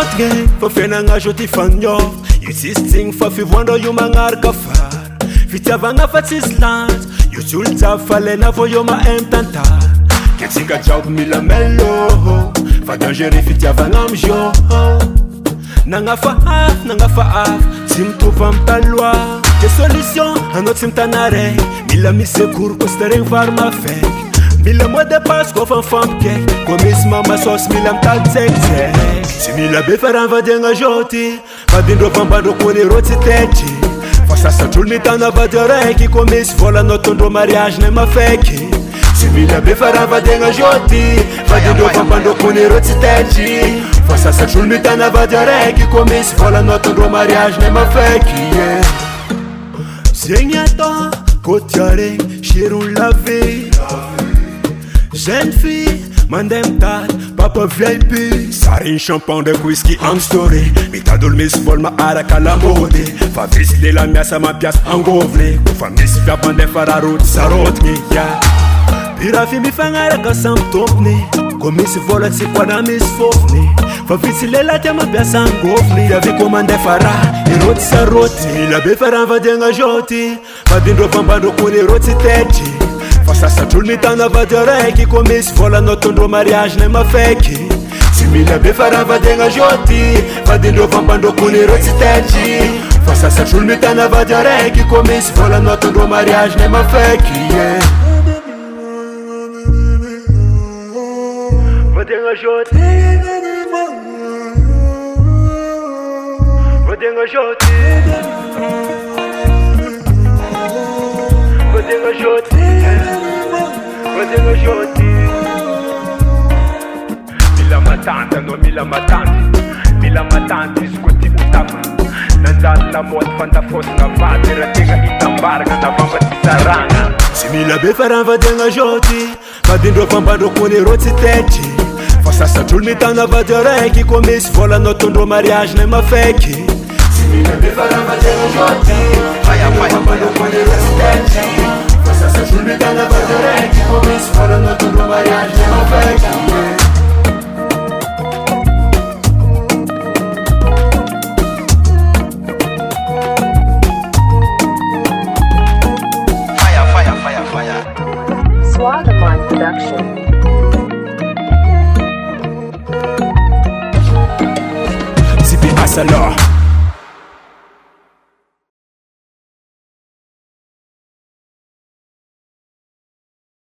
Rotgay, fa fiainagna zao ty fagniova. Io tsisy tsigny fa fivoandreo io magnaraka fara. Fitiavagna fa tsisy lanja, io tsy olo javo fa lena vo io mahay mitantara. Ke tsika jiaby mila melo, fa dangereux fitiavagna amizio. Nagnafahafa, tsy mitovy amy taloha. Ke solution, anao tsy mitana ray. Mila misy secours koa sy regny vary mafaiky. Mila moa de passe koa fa mifampikaiky. Koa misy mama sauce mila mitady tsaikitsaiky. Tsy mila be fa raha vadiagna zôty. Vadindreo fambandreo koa nereo tsy tetry. Fa sasatr'olo mitana vady araiky. Koa misy volanao tondreo mariage nay mafaiky. Tsy mila be fa raha vadiagna zôty. Vadindreo fambandreo koa nereo tsy tetry. Fa sasatr'olo mitana vady araiky. Koa misy volanao tondreo mariage nay mafaiky. Zegny atao kotia regny chiron lavé. Jeune fille, mandem mitady papa VIP. Sary champagne ndraiky whisky am story. Mitady misy vola maharaka lamody. Fa visy lela miasa mampiasa angovle. Kofa misy viavy mandefa raha roty sarotiny. Pirafy mifagnaraka samy tompony. Koa misy vola tsy koana misy fofony. Fa visy lela tia mampiasa angovle. Viavy koa mandefa raha eroty saroty. Mila be fa raha vadiagna zôty. Vadindreo fambandreo koa nereo tsy tetry. Fa sasatr'olo mitana vady araiky. Koa misy volanao tondreo mariage nay mafaiky. Tsy mila be fa raha vadiagna zôty. Vadindreo fambandreo koa nereo tsy tetry. Fa sasatr'olo mitana vady araiky. Koa misy volanao tondreo mariage nay mafaiky. Vadiagna zôty. Vadiagna zôty. Vadiagna zôty. Vadiagna zôty. Mila matante anao mila matante. Mila matante izy koa ty otaka. Nanjary lamôty fantafôsina vady. Raha tegna hitambaraka navamba tsy saragna. Tsy mila be fa raha vadiagna zôty. Vadindreo fambandreo koa nereo tsy tetry. Fa sasatr'olo mitana vady araiky. Koa misy volanao tondreo mariage nay mafaiky. Tsy mila be fa raha vadiagna zôty. Vadindreo fambandreo koa nereo tsy tetry. Fa sasatr'olo mitana vady araiky. Koa misy volanao tondreo mariage nay mafaiky. Swagaman Production. Zibi Asala.